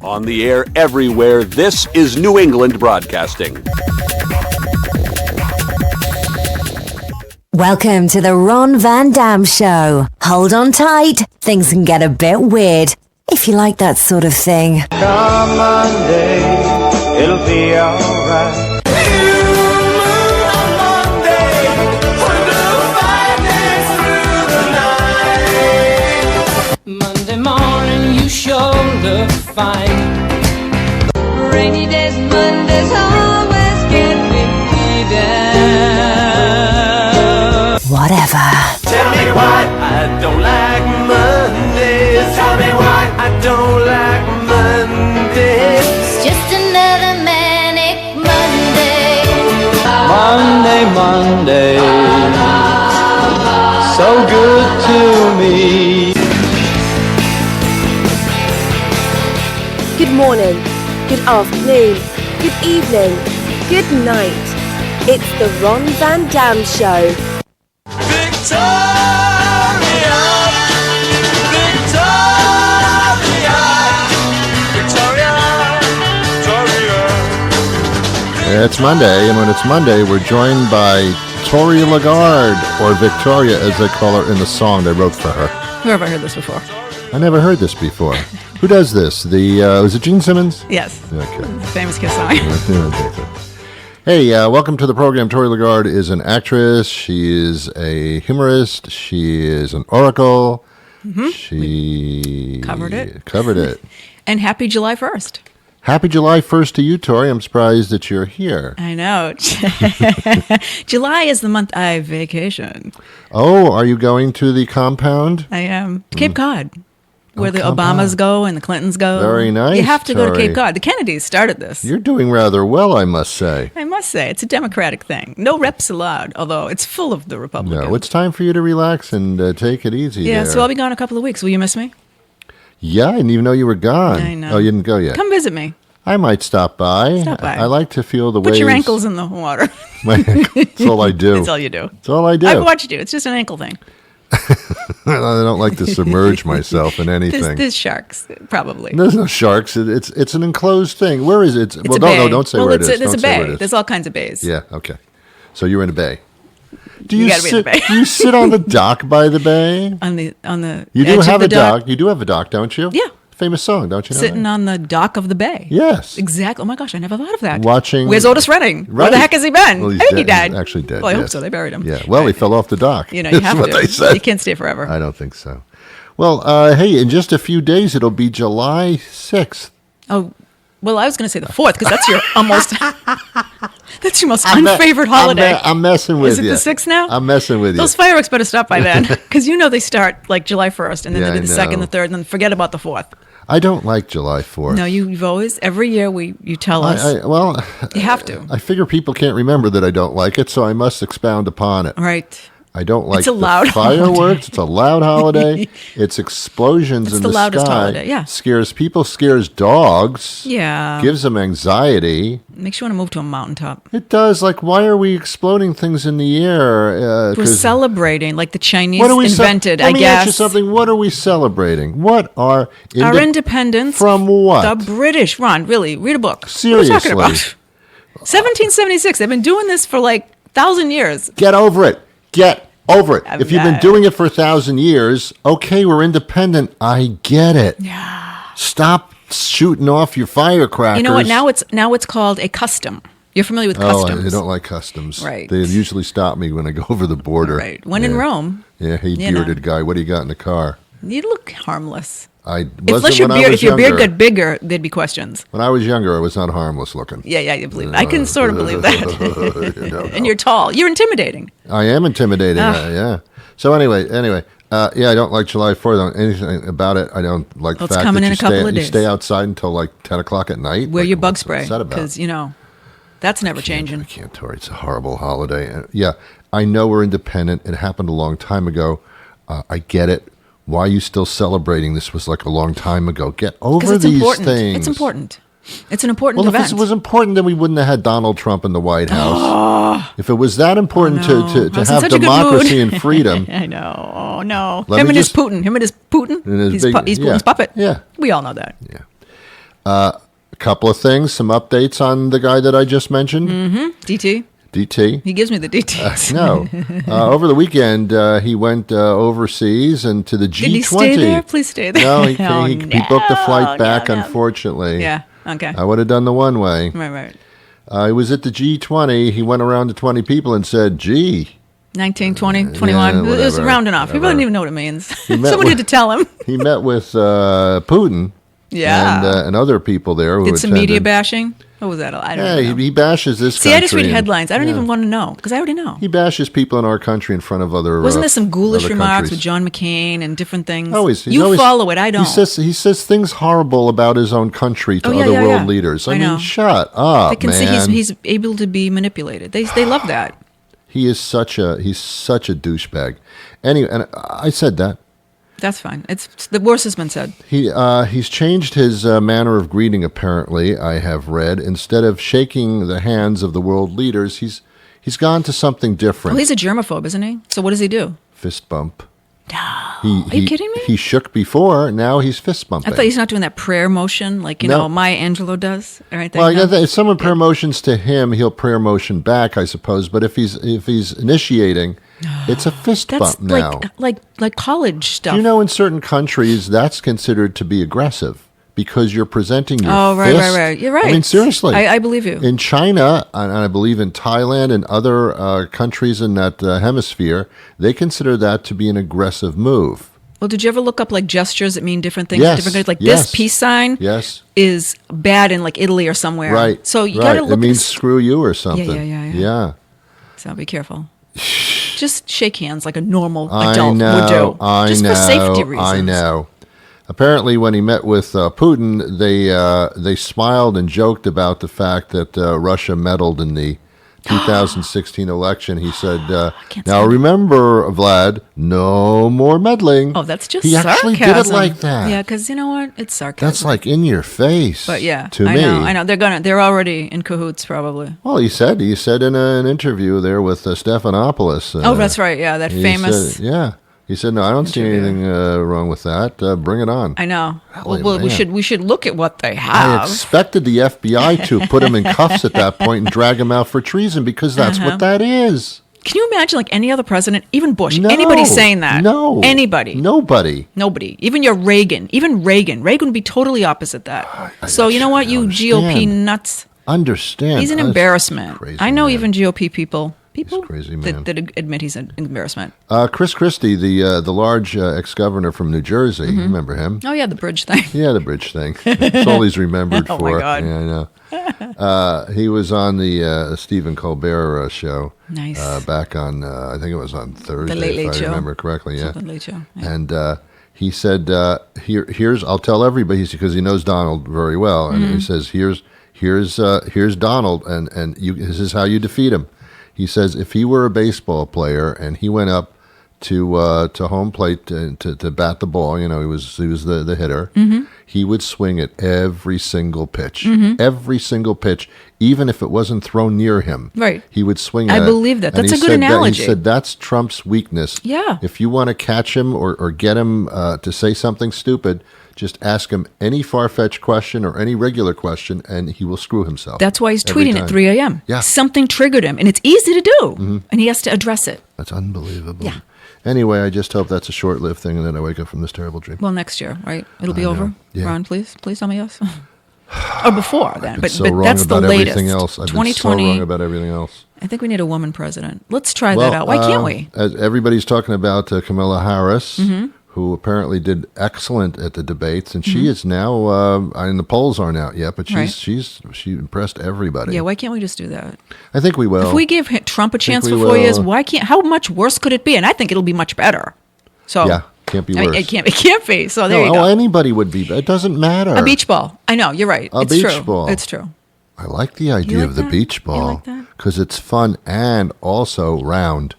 On the air everywhere, this is New England Broadcasting. Welcome to the Ron Van Dam Show. Hold on tight. Things can get a bit weird, if you like that sort of thing. Come Monday, it'll be alright. Monday morning, you shoulder fine. Rainy days, Mondays always get me down. Whatever. Tell me why I don't like Mondays. Tell me why I don't like Mondays. It's just another manic Monday. Monday, so good to me. Good morning, good afternoon, good evening, good night. It's the Ron Van Dam Show. Victoria, Victoria, Victoria, Victoria. It's Monday, and when it's Monday, we're joined by Tori LaGarde, or Victoria as they call her in the song they wrote for her. Where have I heard this before? I never heard this before. Who does this? Was it Gene Simmons? Yes. Okay. Famous Kiss song. Hey, welcome to the program. Tori LaGarde is an actress. She is a humorist. She is an oracle. Mm-hmm. She covered it. Covered it. And happy July 1st. Happy July 1st to you, Tori. I'm surprised that you're here. I know. July is the month I vacation. Oh, are you going to the compound? I am. Cape Cod. Where the Cape Obamas Cod. go and the Clintons go. Very nice, You have to go to Tori. Cape Cod. The Kennedys started this. You're doing rather well, I must say. I must say, it's a Democratic thing. No reps allowed, although it's full of the Republicans. No, it's time for you to relax and take it easy. Yeah, there. so I'll be gone a couple of weeks. Will you miss me? Yeah, I didn't even know you were gone. I know. Oh, you didn't go yet? Come visit me. I might stop by. Stop by. I like to feel the Put waves. your ankles in the water. My ankles. That's all I do. That's all you do. That's all I do. I've watched you. It's just an ankle thing. I don't like to submerge myself in anything. There's sharks, probably. There's no sharks. It's an enclosed thing. Where is it? It's Well, a bay. no, don't say where it is. There's Don't a say where bay. it is. There's all kinds of bays. Yeah, okay. So you're in a bay. Do You gotta be in the bay. Do you sit on the dock by the bay? On the You do edge have of the a dock. You do have a dock, don't you? Yeah. Famous song, don't you know Sitting that? on the dock of the bay. Yes. Exactly. Oh my gosh, I never thought of that. Watching. Where's Otis Redding? Where the Right. heck has he been? Well, he's I think he dead. died. He's actually dead. Well, I hope yes. so. They buried him. Yeah. Well, he fell off the dock. You know, you have That's to. what they said. You can't stay forever. I don't think so. Well, hey, in just a few days, it'll be July 6th. Oh, well, I was going to say the 4th because that's your that's your most unfavorite holiday. I'm messing with you. Is it the 6th now? I'm messing with you. Those fireworks better stop by then because you know they start like July 1st and then Yeah, they do the I 2nd, know. the 3rd, and then forget about the 4th. I don't like July 4th. No, you've always, every year you tell us. Well, you have to. I figure people can't remember that I don't like it, so I must expound upon it. Right. I don't like It's a loud the fireworks. holiday. It's a loud holiday. It's explosions It's in the the loudest sky. holiday, yeah. Scares people, scares dogs. Yeah. Gives them anxiety. Makes you want to move to a mountaintop. It does. Like, why are we exploding things in the air? We're celebrating, like the Chinese What are we invented, Let I me guess. ask you something. What are we celebrating? What are Our independence. from what? The British. Ron, really, read a book. Seriously. What are you talking about? 1776. They've been doing this for like 1,000 years. Get over it. Get over it. I'm If you've been not. doing it for 1,000 years, okay, we're independent. I get it. Yeah. Stop shooting off your firecrackers. You know what? Now it's called a custom. You're familiar with customs. I don't like customs. Right. They usually stop me when I go over the border. Right. When in Rome. Yeah, hey, you know. bearded guy, what do you got in the car? You look harmless. I Unless wasn't your when I beard, was if your beard younger. got bigger, there'd be questions. When I was younger, I was not harmless looking. Yeah, you believe it. I can sort of believe that. You don't And know. you're tall. You're intimidating. I am intimidating. Yeah. So anyway, yeah, I don't like July 4th. Anything about it, I don't like the Well, it's fact coming that in you a couple stay, of you days. stay outside until like 10 o'clock at night. Wear Like, your bug what's spray that about? because that's never I changing. can't, Tori. It's a horrible holiday. Yeah, I know we're independent. It happened a long time ago. I get it. Why are you still celebrating? This was like a long time ago. Get over Because it's these important. things. It's important. It's an important Well, event. if it was important, then we wouldn't have had Donald Trump in the White House. If it was that important I to was in have such a good democracy mood. and freedom, I know. Oh no. Let Him me and his just- Putin. And his He's big- Putin's yeah. puppet. Yeah. We all know that. A couple of things, some updates on the guy that I just mentioned. DT. DT. He gives me the DTs. No. Over the weekend, he went overseas and to the G20. Did he stay there? Please stay there. No, he booked a flight no, back, no. unfortunately. Yeah. Okay. I would have done the one way. Right. He was at the G20. He went around to 20 people and said, gee. 19, 20, 21. It was whatever, round enough. He whatever. doesn't even know what it means. met Someone with- had to tell him. He met with Putin Yeah. and other people there who Did some media attended. bashing? What was that? I don't Yeah, know. he bashes this See, country. I just read and- headlines. I don't yeah. even want to know because I already know. He bashes people in our country in front of other Wasn't there some ghoulish other remarks countries. with John McCain and different things? Always, he's you always- follow it. I don't. He says things horrible about his own country to Oh, yeah, other yeah, world yeah. leaders. I I know. mean, shut up, They can man. see he's able to be manipulated. They love that. He is such a douchebag. Anyway, and I said that. That's fine. It's the worst has been said. He's changed his manner of greeting. Apparently, I have read, instead of shaking the hands of the world leaders, he's gone to something different. Well, he's a germaphobe, isn't he? So what does he do? Fist bump. No. Are you kidding me? He shook before. Now he's fist bumping. I thought he's not doing that prayer motion like, No. Maya Angelou does. Right there. Well, I guess if someone prayer motions to him, he'll prayer motion back, I suppose. But if he's initiating, it's a fist That's bump now. like college stuff. Do you know in certain countries that's considered to be aggressive because you're presenting your Oh, right. fist. You're right. I mean, seriously. I believe you. In China, and I believe in Thailand and other countries in that hemisphere, they consider that to be an aggressive move. Well, did you ever look up like gestures that mean different things? Yes, Different like yes. this peace sign Yes. is bad in like Italy or somewhere. Right. So you right. got to look It at means this. screw you or something. Yeah. So be careful. Just shake hands like a normal adult I know, would do. I Just know, for safety reasons. I know. Apparently, when he met with Putin, they smiled and joked about the fact that Russia meddled in the 2016 election. He said, can't "Now stand it. remember, Vlad, no more meddling." Oh, that's just he sarcasm. actually did it like that. Yeah, because you know what? It's sarcasm. That's like in your face. But yeah, to I me, know. They're already in cahoots probably. Well, he said in an interview there with Stephanopoulos. Oh, that's right. Yeah, that he famous. said- yeah. He said, "No, I don't see Interview. anything wrong with that. Bring it on." I know. Holy Well, we man. should look at what they I have. expected the FBI to put him in cuffs at that point and drag him out for treason because that's what that is. Can you imagine like any other president, even Bush, No, anybody saying that? No. Anybody. Nobody. Nobody. Even your Reagan. Even Reagan. Reagan would be totally opposite that. So you know what, you GOP understand. nuts? Understand. He's an That's embarrassment. crazy I know man. even GOP people crazy man. that admit he's an embarrassment. Chris Christie, the large ex-governor from New Jersey, Mm-hmm. you remember him? Oh yeah, the bridge thing. Yeah, the bridge thing. That's all he's remembered Oh, for. my God. Yeah, I know. He was on the Stephen Colbert show. Nice. Back on, I think it was on Thursday, Late Late if I Show. remember correctly. Yeah. Something late show. Yeah. And he said, "Here's I'll tell everybody because he knows Donald very well." And Mm-hmm. he says, "Here's Donald, and this is how you defeat him." He says, "If he were a baseball player and he went up to home plate to bat the ball, he was the hitter. Mm-hmm. He would swing it every single pitch, even if it wasn't thrown near him. Right. He would swing. I at it. believe that. And That's he a good said that- analogy. he said that's Trump's weakness. Yeah. If you want to catch him or get him to say something stupid, just ask him any far-fetched question or any regular question, and he will screw himself. That's why he's every tweeting time. at 3 a.m. Yeah. Something triggered him, and it's easy to do, and he has to address it. That's unbelievable. Yeah. Anyway, I just hope that's a short-lived thing, and then I wake up from this terrible dream. Well, next year, right? It'll be know. over. Yeah. Ron, please tell me yes. Or before then, I've been but so wrong that's the about latest. everything else. I've been so 2020. wrong about everything else. I think we need a woman president. Let's try that out. Why can't we? As everybody's talking about Kamala Harris, Mm-hmm. who apparently did excellent at the debates, and she is now. And the polls aren't out yet, but Right. she impressed everybody. Yeah, why can't we just do that? I think we will. If we give Trump a chance we for 4 years, will. why can't? How much worse could it be? And I think it'll be much better. So Yeah, can't be I mean, worse. it can't be. So there No, you go. anybody would be. It doesn't matter. A beach ball. I know you're right. A It's beach true. ball. It's true. I like the idea like of the that? beach You ball like that? because it's fun and also round.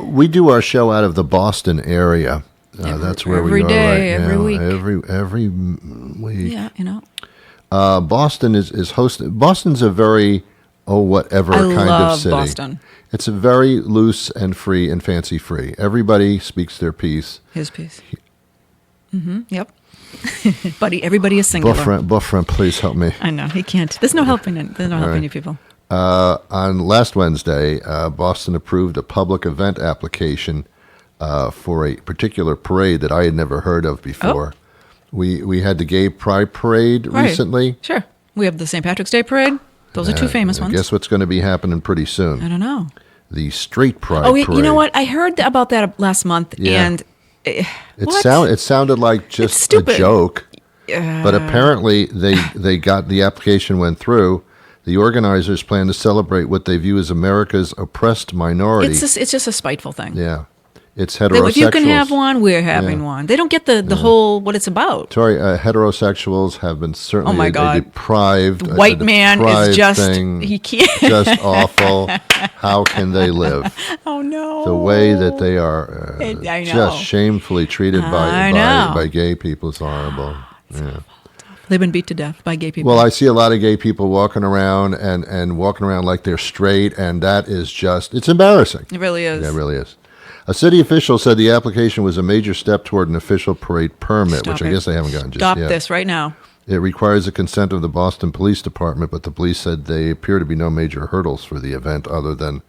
We do our show out of the Boston area. That's where we every are day, right every now. week. Every week. Yeah, you know. Boston is hosting. Boston's a very whatever I kind love of city. Boston. It's a very loose and free and fancy free. Everybody speaks their piece. His piece. Mm-hmm. Yep. Buddy, everybody is singular. Buffrent, please help me. I know, he can't. There's no helping it. There's no helping you people. On last Wednesday, Boston approved a public event application for a particular parade that I had never heard of before. Oh. We had the Gay Pride Parade recently. Sure. We have the St. Patrick's Day Parade. Those are two famous ones. Guess what's going to be happening pretty soon? I don't know. The Straight Pride Parade. You know what? I heard about that last month, and it sounded like just a joke. But apparently they got the application went through. The organizers plan to celebrate what they view as America's oppressed minority. It's just a spiteful thing. Yeah. It's heterosexuals. If you can have one, we're having one. They don't get the whole what it's about. Tori, heterosexuals have been certainly deprived. The white man is just he can't just awful. How can they live? Oh no! The way that they are just shamefully treated by gay people is horrible. Yeah. They've been beat to death by gay people. Well, I see a lot of gay people walking around and walking around like they're straight, and that is it's embarrassing. It really is. Yeah, it really is. A city official said the application was a major step toward an official parade permit, which I guess they haven't gotten just yet. Stop this right now. It requires the consent of the Boston Police Department, but the police said they appear to be no major hurdles for the event other than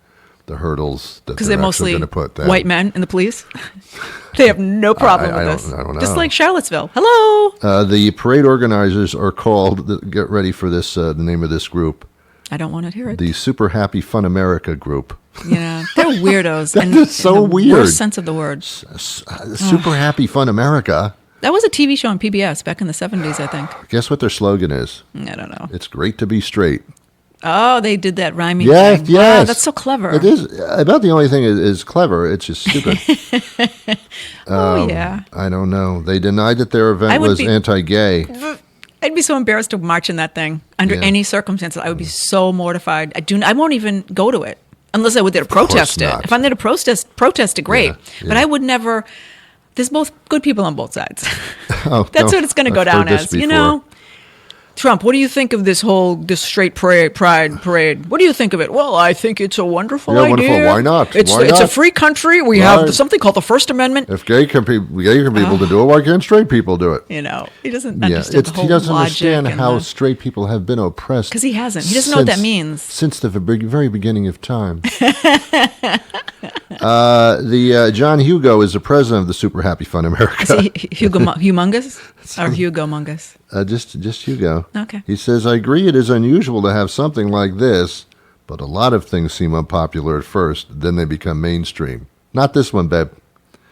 the hurdles that they're mostly going to put down. White men in the police. They have no problem with this. I don't know. Just like Charlottesville. Hello. The parade organizers are called, get ready for this, the name of this group. I don't want to hear it. The Super Happy Fun America group. Yeah, they're weirdos. That is so weird. Worst sense of the word. Super Happy Fun America. That was a TV show on PBS back in the 70s, I think. Guess what their slogan is? I don't know. It's great to be straight. Oh, they did that rhyming thing. Yes. Wow, that's so clever. It is. About the only thing is clever. It's just stupid. Yeah. I don't know. They denied that their event was anti-gay. I'd be so embarrassed to march in that thing under any circumstances. I would be so mortified. I won't even go to it unless I were there to protest it. If I'm there to protest it, great. Yeah. But I would never. There's both good people on both sides. That's what it's going to go down as. You know, Trump, what do you think of this straight pride parade? What do you think of it? Well, I think it's a wonderful idea. Wonderful. Why not? It's a free country. We have something called the First Amendment. If gay people to do it, why can't straight people do it? You know, he doesn't understand the whole he doesn't logic understand how straight people have been oppressed. Because he hasn't. He doesn't know what that means. Since the very beginning of time. John Hugo is the president of the Super Happy Fun America. Is he humongous or Hugo Mungus? Just Hugo. Okay. He says, I agree it is unusual to have something like this, but a lot of things seem unpopular at first, then they become mainstream. Not this one, babe.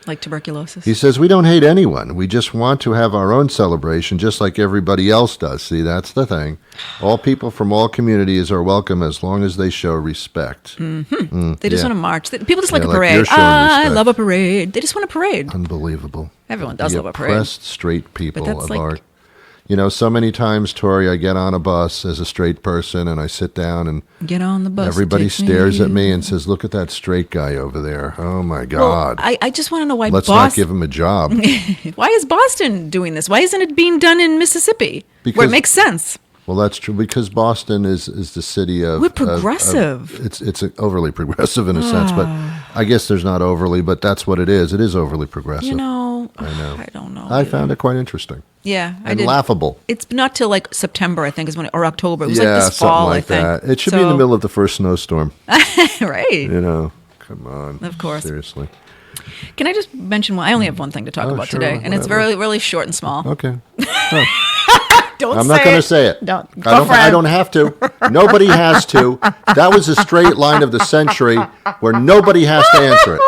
Like tuberculosis. He says, we don't hate anyone. We just want to have our own celebration just like everybody else does. See, that's the thing. All people from all communities are welcome as long as they show respect. Mm-hmm. They just want to march. People just like a parade. I love a parade. They just want a parade. Unbelievable. Everyone does love a parade. Oppressed straight people of our... You know, so many times, Tori, I get on a bus as a straight person and I sit down and get on the bus. Everybody stares at me and says, look at that straight guy over there. Oh, my God. Well, I just want to know why Let's not give him a job. Why is Boston doing this? Why isn't it being done in Mississippi where it makes sense? Well, that's true because Boston is the city of... We're progressive. It's overly progressive in a sense, but I guess there's not overly, but that's what it is. It is overly progressive. You know, I know. I don't know. I found it quite interesting. Yeah, I did. Laughable. It's not till like September, I think, or October. It was like this fall, I think. That. It should be in the middle of the first snowstorm. Right. You know, come on. Of course. Seriously. Can I just mention I only have one thing to talk about today, and it's very, really short and small. Okay. I'm not going to say it. Don't. I don't have to. Nobody has to. That was a straight line of the century where nobody has to answer it.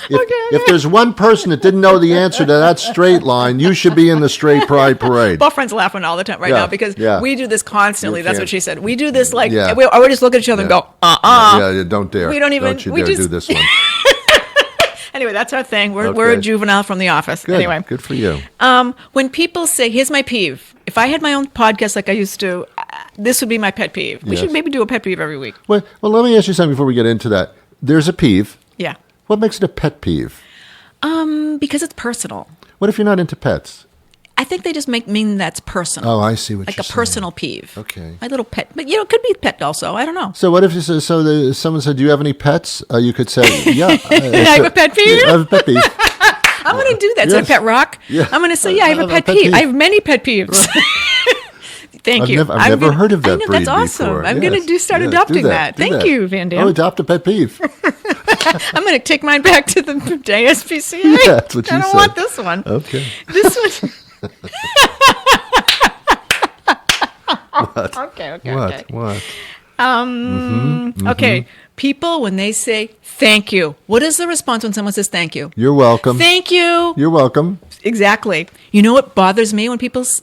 If there's one person that didn't know the answer to that straight line, you should be in the straight pride parade. Buffriend's laughing all the time now because we do this constantly. That's what she said. We do this we always look at each other and go, Yeah, don't dare. We don't even. Don't you dare do this one. Anyway, that's our thing. We're a juvenile from the office. Good. Anyway. Good for you. When people say, here's my peeve. If I had my own podcast like I used to, this would be my pet peeve. We should maybe do a pet peeve every week. Well, let me ask you something before we get into that. There's a peeve. Yeah. What makes it a pet peeve? Because it's personal. What if you're not into pets? I think they just mean that's personal. Oh, I see what like you're saying. Like a personal peeve. Okay. My little pet. But, it could be pet also. I don't know. So what if someone said, do you have any pets? You could say, yeah. I have a pet peeve? I have a pet peeve. I'm going to do that. Is that a pet rock? Yeah. I'm going to say, I have a pet peeve. I have many pet peeves. Thank you. I've never heard of that I know, breed that's awesome. before. I'm going to start adopting that. Thank you, Van Dam. Oh, adopt a pet peeve. I'm going to take mine back to the JSPCA. Yeah, that's what you said. I don't want this one. Okay. This one. What? Okay. What? Okay. People, when they say thank you, what is the response when someone says thank you? You're welcome. Thank you. You're welcome. Exactly. You know what bothers me when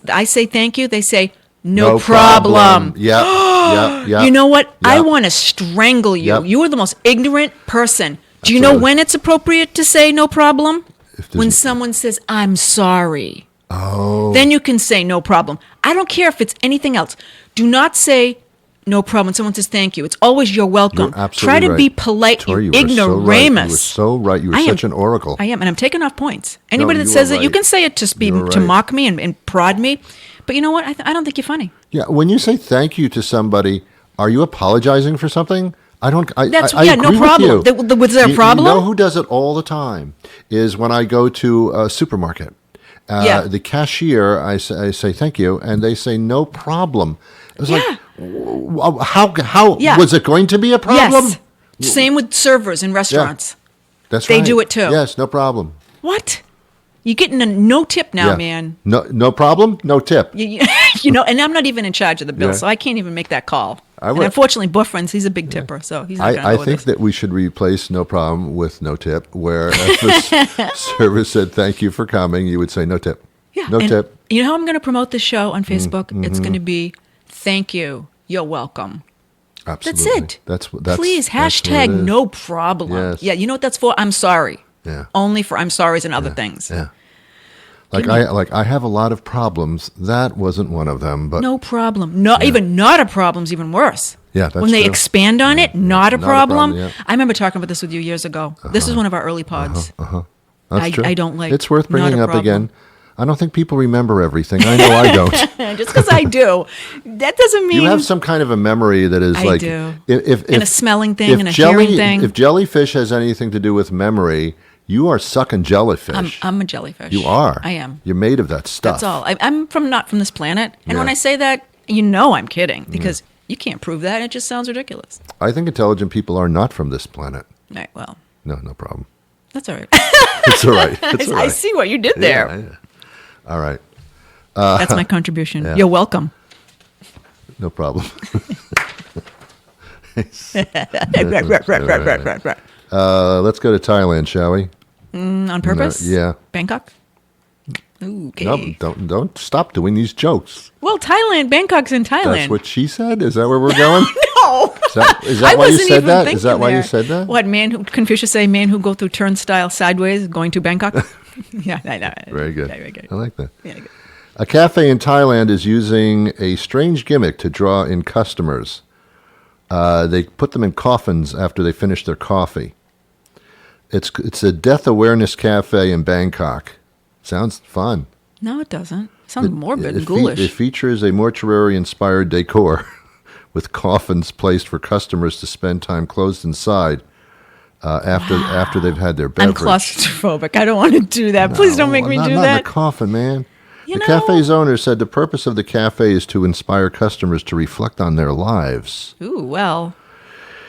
I say thank you? They say no problem. Yeah. You know what? Yep. I want to strangle you. Yep. You are the most ignorant person. Do you That's know right. when it's appropriate to say no problem? there's- When someone says, I'm sorry. Oh. Then you can say no problem. I don't care if it's anything else. Do not say no problem when someone says thank you. It's always you're welcome. You're absolutely Try to right. be polite, Tori, you you were so right. ignoramus. You were so right. You were I am- such an oracle. I am, and I'm taking off points. Anybody you that says are it, you right. can say it to You're to right. mock me and prod me. But you know what? I don't think you're funny. Yeah, when you say thank you to somebody, are you apologizing for something? I don't. I Yeah, no agree problem. With you. Was there a problem? You know who does it all the time is when I go to a supermarket. Yeah. The cashier, I say thank you, and they say no problem. It was like, how Yeah. was it going to be a problem? Yes. Same with servers in restaurants. That's They right. do it too. Yes, no problem. What? You're getting a no tip now, Yeah. man. No problem, no tip. You know, and I'm not even in charge of the bill, Yeah. so I can't even make that call. I And would- unfortunately, Buffrins, he's a big tipper, so he's not going to I go think with that we should replace no problem with no tip, where if the server said thank you for coming, you would say no tip. Yeah, No and tip. You know how I'm going to promote this show on Facebook? It's going to be thank you, you're welcome. Absolutely. That's it. That's Please, that's what hashtag it is. no problem. Yes. Yeah, you know what that's for? I'm sorry. Yeah. Only for I'm sorry's and other things. Yeah. I have a lot of problems. That wasn't one of them, but No problem. No, even not a problem's even worse. Yeah, that's when they true. expand on it, not a not a problem. problem, yeah. I remember talking about this with you years ago. This is one of our early pods. that's true. I don't like. It's worth not a bringing up problem. again. I don't think people remember everything. I know I don't. Just because I do, that doesn't mean You have some kind of a memory that is I like do. If And a smelling thing if and a hearing thing. If jellyfish has anything to do with memory, you are sucking jellyfish. I'm a jellyfish. You are. I am. You're made of that stuff. That's all. I'm not from this planet. And when Yeah. I say that, you know I'm kidding because you can't prove that. It just sounds ridiculous. I think intelligent people are not from this planet. All right. Well, No problem. that's all right. It's all right. It's all right. I see what you did there. Yeah. All right. That's my contribution. Yeah. You're welcome. No problem. On Let's go to Thailand, shall we? purpose? Yeah. Bangkok? Ooh, okay. No, don't stop doing these jokes. Well, Thailand. Bangkok's in Thailand. That's what she said. Is that where we're going? No. Is that I why you wasn't said even that? thinking Is that why you there. said that? What, Confucius say, man who go through turnstile sideways going to Bangkok? Yeah, I know. Very good. Yeah, very good. I like that. Yeah, good. A cafe in Thailand is using a strange gimmick to draw in customers. They put them in coffins after they finish their coffee. It's a death awareness cafe in Bangkok. Sounds fun. No, it doesn't. It sounds morbid and It ghoulish. features a mortuary-inspired decor with coffins placed for customers to spend time closed inside after they've had their I'm beverage. claustrophobic. I don't want to do that. Please don't make me not, do not that. in the coffin, man. You The know- cafe's owner said the purpose of the cafe is to inspire customers to reflect on their lives. Ooh, well.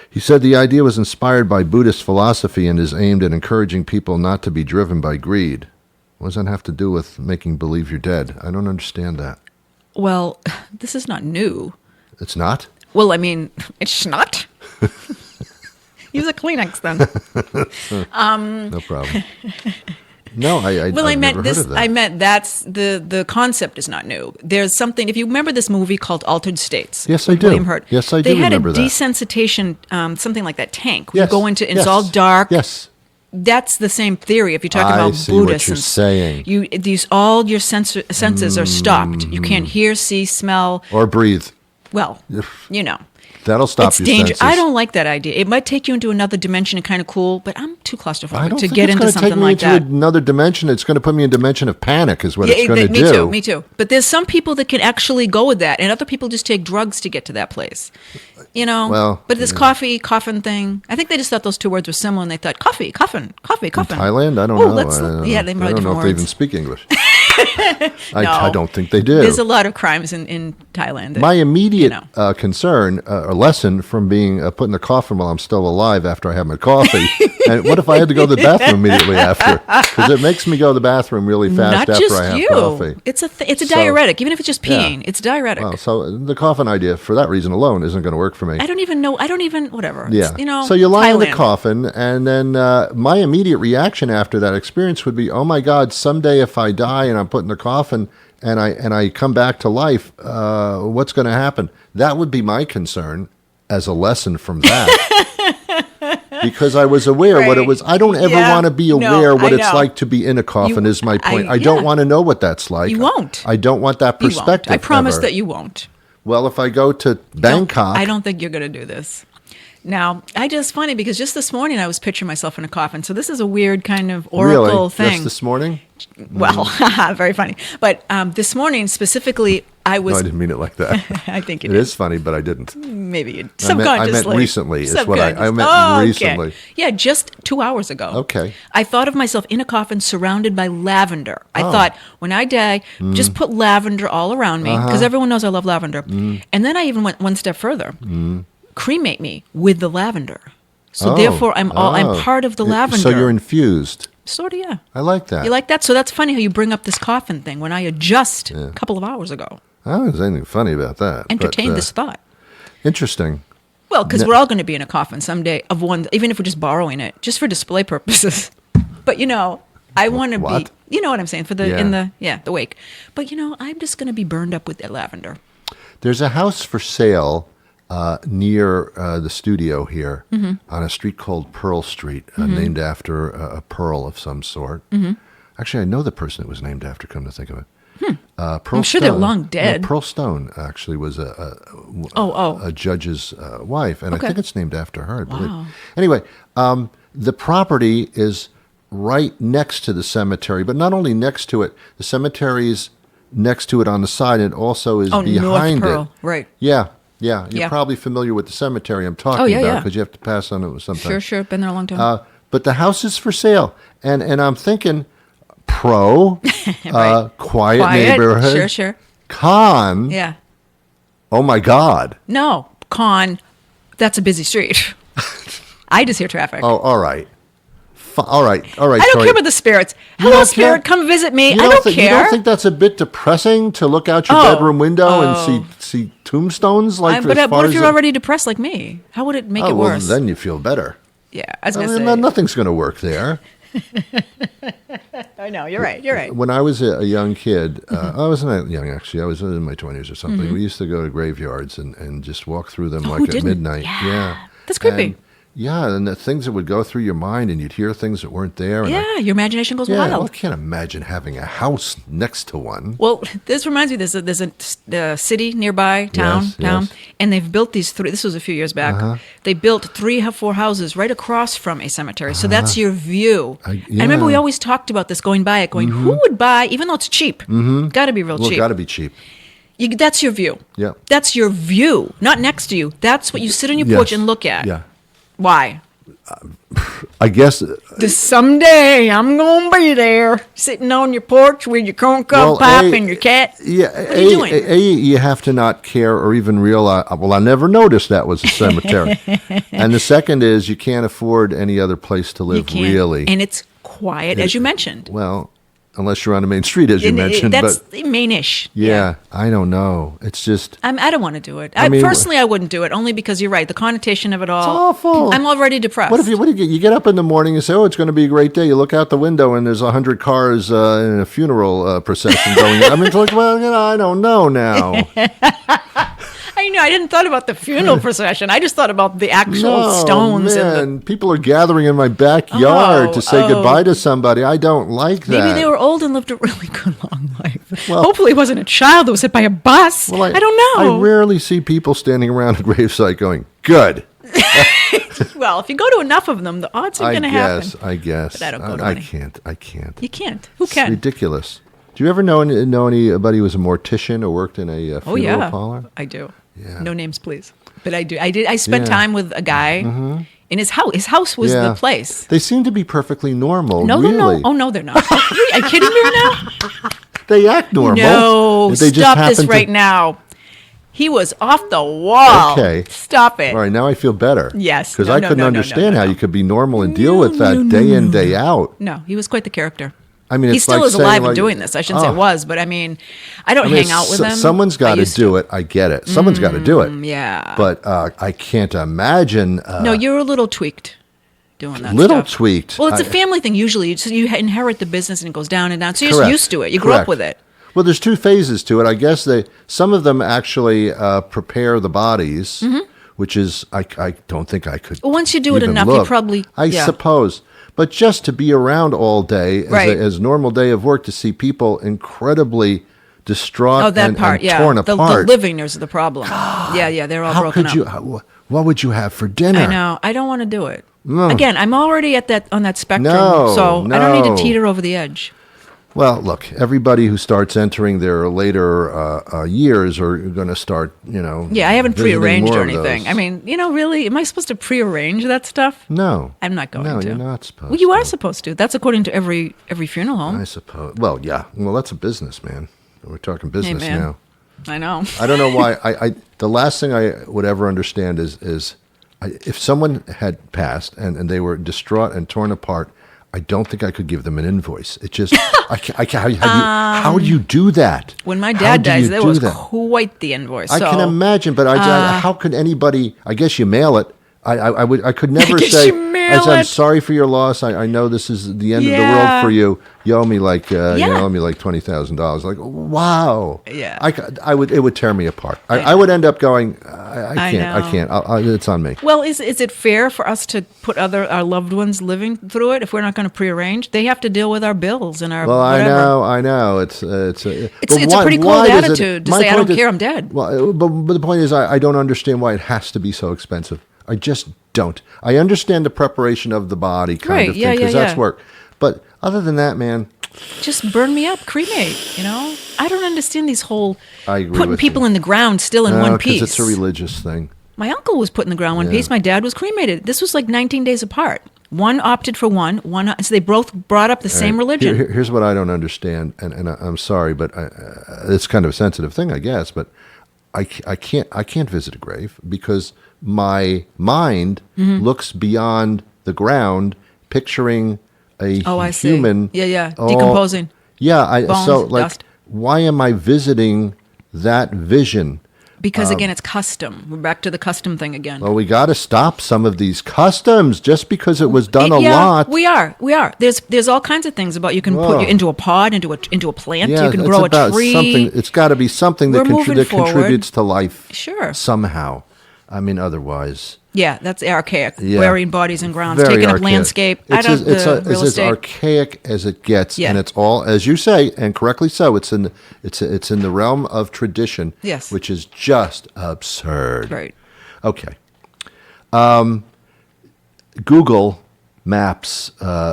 He said the idea was inspired by Buddhist philosophy and is aimed at encouraging people not to be driven by greed. What does that have to do with making believe you're dead? I don't understand that. Well, this is not new. It's not? Well, I mean, it's not. Use a Kleenex then. No problem. No, I've Well, I meant never this. heard of that. I meant that's the concept is not new. There's something. If you remember this movie called Altered States, Yes, I with do. William Hurt. Yes, I do They had remember a that. desensitization, something like that tank. Where Yes, You go into, and yes, it's all dark. Yes. That's the same theory. If you're talking I about see what Buddhists, you're saying. all your senses are stopped. You can't hear, see, smell. Or breathe. Well, you know. That'll stop It's your dangerous. senses. I don't like that idea. It might take you into another dimension and kind of cool, but I'm too I claustrophobic don't to think get it's into gonna something take me like into that. another dimension. It's going to put me in a dimension of panic is what it's going to me do. too, me too. But there's some people that can actually go with that, and other people just take drugs to get to that place. You know? Well, but this coffin thing, I think they just thought those two words were similar, and they thought, coffin. Thailand? I don't Ooh, know. let's- I don't yeah, know. they I probably don't know if different they even words. speak English. No. I don't think they do. There's a lot of crimes in Thailand. that, My immediate you know. concern or lesson from being put in a coffin while I'm still alive after I have my coffee, and what if I had to go to the bathroom immediately after? Because it makes me go to the bathroom really fast Not after just I have you. coffee. It's a So- diuretic, even if it's just Yeah. peeing. It's diuretic. Well, so the coffin idea, for that reason alone, isn't going to work for me. I don't even know. Whatever. Yeah. It's, you know. So you lie in the Thailand. coffin, and then my immediate reaction after that experience would be, "Oh my God! Someday, if I die and I'm put in the coffin and I come back to life, what's going to happen?" That would be my concern as a lesson from that. Because I was aware what it Right. was. I don't ever Yeah. want to be No, aware what I it's know. like to be in a coffin. Is my point. I yeah. don't want to know what that's like. You won't. I don't want that You won't. perspective. I promise ever. that you won't. Well, if I go to Bangkok, I don't think you're going to do this. Now, funny because just this morning I was picturing myself in a coffin. So this is a weird kind of oracle really, thing. just this morning. Well, very funny. But this morning specifically, I was. No, I didn't mean it like that. I think It is funny, but I didn't. Maybe you I meant subconsciously. recently is what I meant Okay. recently. Yeah, just 2 hours ago. Okay. I thought of myself in a coffin surrounded by lavender. I Oh. thought, when I die, just put lavender all around me Uh-huh. because everyone knows I love lavender. And then I even went one step further. Cremate me with the lavender. So therefore, I'm part of the lavender. So you're infused. Sort of, yeah. I like that. You like that? So that's funny how you bring up this coffin thing when I had just a couple of hours ago I don't think there's anything funny about that. entertained but, this thought. Interesting. Well, because No- we're all going to be in a coffin someday of one, even if we're just borrowing it, just for display purposes. But I want to be, What? you know what I'm saying, for the Yeah. the wake. But I'm just going to be burned up with that lavender. There's a house for sale near the studio here on a street called Pearl Street, named after a pearl of some sort. Actually, I know the person it was named after, come to think of it. Pearl I'm sure they're Stone. long dead. No, Pearl Stone actually was a judge's wife, and Okay. I think it's named after her, I believe. Wow. Anyway, the property is right next to the cemetery, but not only next to it, the cemetery is next to it on the side, and also is North behind Pearl, it. right. Yeah. You're Yeah. probably familiar with the cemetery I'm talking Oh, yeah, about yeah. because you have to pass on it sometimes. Sure. Been there a long time. But the house is for sale, and I'm thinking, pro, Right. quiet neighborhood. Sure. Con, Yeah. oh my God. No, that's a busy street. I just hear traffic. Oh, all right. All right. I don't Tori. care about the spirits. You Hello, don't spirit, care? come visit me. You I don't think, care. You don't think that's a bit depressing to look out your bedroom window and see tombstones like but as far what if as you're the- already depressed like me? How would it make it well, worse? then you feel better. Yeah, I was I going to mean, say. nothing's going to work there. I know, you're right. When I was a young kid, I wasn't that young actually. I was in my 20s or something. We used to go to graveyards and just walk through them who like at didn't? midnight. Yeah. That's creepy. And the things that would go through your mind, and you'd hear things that weren't there. And Yeah, your imagination goes well, I wild. can't imagine having a house next to one. Well, this reminds me. There's a city nearby, town, Yes. and they've built these three. This was a few years back. They built 3 or 4 houses right across from a cemetery. So that's your view. I remember we always talked about this going by it, going, who would buy, even though it's cheap? Got to be real Well, cheap. got to be cheap. That's your view. Yeah. That's your view, not next to you. That's what you sit on your Yes. porch and look at. Yeah. Why? I guess. Someday I'm gonna be there, sitting on your porch with your corncob pipe and your cat. Yeah, What are you doing? you have to not care or even realize. Well, I never noticed that was a cemetery. And the second is you can't afford any other place to You live. can't. Really, And it's quiet, as you mentioned. well, unless you're on the main street, as you And mentioned. that's But mainish. yeah, I don't know. It's just I don't want to do it. I mean, Personally, I wouldn't do it, only because you're right. The connotation of it all. it's awful. I'm already depressed. What if you get up in the morning and say, "Oh, it's going to be a great day." You look out the window and there's 100 cars in a funeral procession going. I mean, it's like, well, I don't know now. I know. I didn't thought about the funeral procession. I just thought about the actual stones. Man, And the, people are gathering in my backyard to say goodbye to somebody. I don't like that. maybe they were old and lived a really good long life. Hopefully it wasn't a child that was hit by a bus. Well, I don't know. I rarely see people standing around a gravesite going, good. Well, if you go to enough of them, the odds are going to happen. I guess. But I don't go to I any. can't. You can't. Who It's can? ridiculous. Do you ever know anybody who was a mortician or worked in a funeral Oh, yeah. parlor? I do. Yeah. No names, please. But I do. I spent Yeah. time with a guy in his house. His house was Yeah. the place. They seem to be perfectly normal. No, really. no. Oh, no, they're not. Are you kidding me right now? They act normal. No, They just stop this happen right now. He was off the wall. Okay. Stop it. All right, now I feel better. Yes. Because No, I no, couldn't no, no, understand no, how no. you could be normal and deal with that day in, day out. No, he was quite the character. I mean, He it's still like is alive saying, and doing this. I shouldn't say was, but I mean, I don't hang out with him. Someone's got I to used do it. I get it. Someone's got to do it. Yeah. But I can't imagine. No, you're a little tweaked doing that Little stuff. tweaked. Well, it's a family thing usually. So you inherit the business and it goes down and down. So you're just Correct. used to it. You grew up Correct. with it. Well, there's two phases to it. I guess some of them actually prepare the bodies, which is I don't think I could. Well, once you do it even enough, you look. probably- I yeah. suppose, but just to be around all day Right. as a normal day of work, to see people incredibly distraught Oh, that and, part, and yeah. torn The apart. living is the problem. Yeah, they're all How broken could up. you? What would you have for dinner? I know. I don't want to do it. No. Again, I'm already on that spectrum, No, so I don't need no. to teeter over the edge. Well, look, everybody who starts entering their later years are going to start, Yeah, I haven't visiting prearranged more or of anything. those. I mean, really, am I supposed to prearrange that stuff? No. I'm not going No, to. you're not supposed Well, you are to. supposed to. That's according to every funeral home. I suppose. Well, yeah. Well, that's a business, man. We're talking business man. now. I know. I don't know why. The last thing I would ever understand is if someone had passed and they were distraught and torn apart, I don't think I could give them an invoice. It just, how do you do that? When my How dad do dies, you there do was that? quite the invoice. I can imagine, but how could anybody? I guess you mail it. I could never guess say. you mail I'm it. sorry for your loss. I know this is the end of the world Yeah. for you. You owe me like you Yeah. owe me like $20,000. Like wow. Yeah. I would. It would tear me apart. I would end up going. I can't. know. I can't. It's on me. Well, is it fair for us to put our loved ones living through it if we're not going to prearrange? They have to deal with our bills and our Well, whatever. I know. It's It's a pretty cold attitude to my say, I don't point care, I'm dead. Well, but the point is, I don't understand why it has to be so expensive. I just don't. I understand the preparation of the body kind Right, of thing yeah, because yeah, that's yeah. work. But other than that, man, Just burn me up, cremate. I don't understand these whole I agree putting with people you. in the ground still in one piece. it's a religious thing. My uncle was put in the ground one Yeah. piece. My dad was cremated. This was like 19 days apart. One opted for one. So they both brought up the same Right. religion. Here's what I don't understand, and I'm sorry, but it's kind of a sensitive thing, I guess. But I can't visit a grave because my mind Mm-hmm. looks beyond the ground, picturing a Oh, I see. human. Yeah. Decomposing. Yeah, Bones, so like, dust. why am I visiting that vision? Because again, it's custom. We're back to the custom thing again. Well, we got to stop some of these customs just because it was done a Yeah, lot. We are. There's all kinds of things about you can put Whoa. you into a pod, into a plant. Yeah, You can it's grow a about tree. something. It's got to be something that, We're moving that forward. contributes to life. Sure. Somehow. I mean, otherwise. Yeah, that's archaic. Yeah. Burying bodies in grounds, Very taking up archaic. landscape. It's Real it's as estate. archaic as it gets, Yeah. and it's all, as you say, and correctly so. It's in the realm of tradition, Yes. which is just absurd. Right. Okay. Google Maps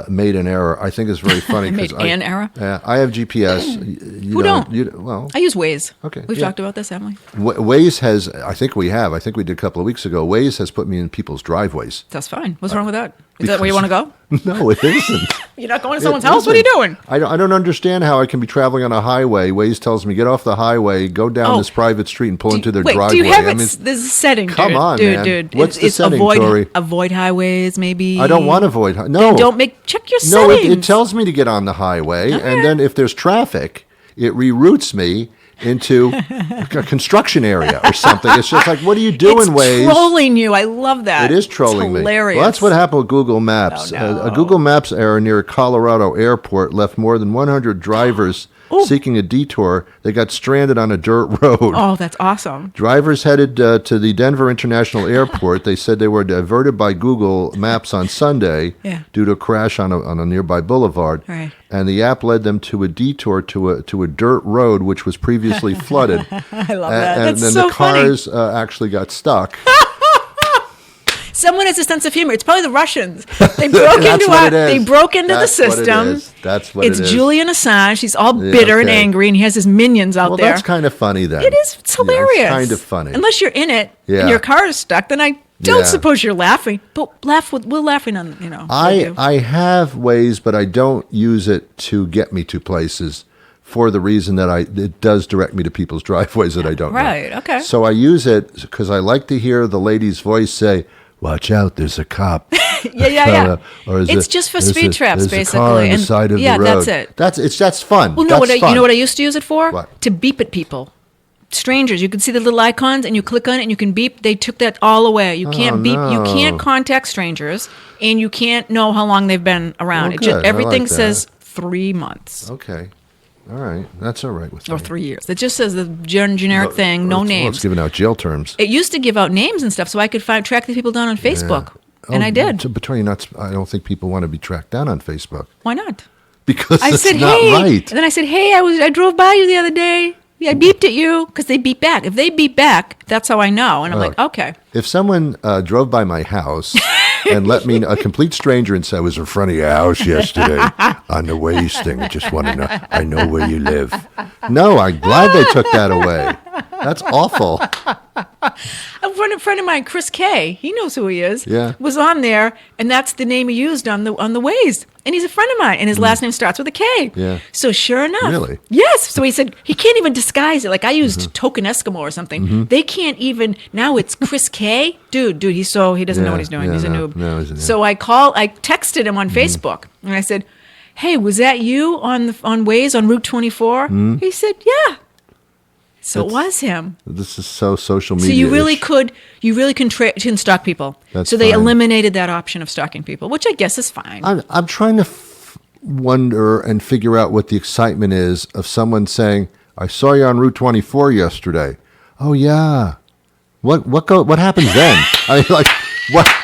made an error. I think it's very funny. Made 'cause an error? Yeah, I have GPS. You Who don't? Well, I use Waze. Okay, We've yeah. talked about this, haven't we? Waze has. I think we have. I think we did a couple of weeks ago. Waze has put me in people's driveways. That's fine. What's wrong with that? Is that where you want to go? No, it isn't. You're not going to someone's house? What are you doing? I don't understand how I can be traveling on a highway. Waze tells me get off the highway, go down Oh. this private street, and pull into their Wait, driveway. do you have I it? mean, There's a setting. come dude. on, dude, man. Dude, What's the setting, avoid, Tori? Avoid highways, maybe. I don't want to avoid. No, Then don't make. Check your No, settings. it tells me to get on the highway, Okay. and then if there's traffic, it reroutes me into a construction area or something. It's just like, what are you doing, It's Waze? trolling you. I love that. It is trolling it's me. hilarious. Well, that's what happened with Google Maps. Oh, no. A Google Maps error near Colorado airport left more than 100 drivers seeking a detour. They got stranded on a dirt road. Oh, that's awesome. Drivers headed to the Denver International Airport. They said they were diverted by Google Maps on Sunday due to a crash on a nearby boulevard. Right. And the app led them to a detour to a dirt road, which was previously flooded. I love that. And That's then so the cars actually got stuck. Someone has a sense of humor. It's probably the Russians. They broke into the system. That's what it is. It's Julian Assange. He's all bitter and angry, and he has his minions out there. Well, that's kind of funny then. It is. It's hilarious. It's kind of funny. Unless you're in it and your car is stuck, then I don't suppose you're laughing. But we're laughing on, I have Waze, but I don't use it to get me to places for the reason that it does direct me to people's driveways that I don't know. Right, okay. So I use it because I like to hear the lady's voice say, "Watch out, there's a cop." Yeah. Or it's just for speed traps, there's basically. A car on the side of the road. That's it. That's fun. Well, no, you know what I used to use it for? What? To beep at people. Strangers. You can see the little icons, and you click on it, and you can beep. They took that all away. You can't beep. No. You can't contact strangers, and you can't know how long they've been around. Well, good. Everything I like that. says 3 months. Okay. All right. That's all right with me. Or 3 years. It just says the generic thing, no names. It's giving out jail terms. It used to give out names and stuff, so I could track these people down on Facebook. And I did. But Tori, I don't think people want to be tracked down on Facebook. Why not? Because I it's said, not hey. right. And then I said, hey, I drove by you the other day. Yeah, I beeped at you because they beep back. If they beep back, that's how I know. And I'm like, okay. If someone drove by my house and let me, a complete stranger, and said, I was in front of your house yesterday on the Waze thing, I just want to know, I know where you live. No, I'm glad they took that away. That's awful. A friend of mine, Chris K, he knows who he is, was on there, and that's the name he used on the Waze. And he's a friend of mine, and his last name starts with a K. Yeah. So sure enough. Really? Yes. So he said, he can't even disguise it. Like I used Token Eskimo or something. They can't even, now it's Chris K. Dude, he doesn't know what he's doing. He's a noob. No, he's a noob. So I texted him on Facebook, and I said, hey, was that you on Waze on Route 24? He said, yeah. So it was him. This is so social media. So you really can stalk people. That's so they fine. eliminated that option of stalking people, which I guess is fine. I'm trying to wonder and figure out what the excitement is of someone saying, I saw you on Route 24 yesterday. Oh, yeah. What happens then? I mean, like,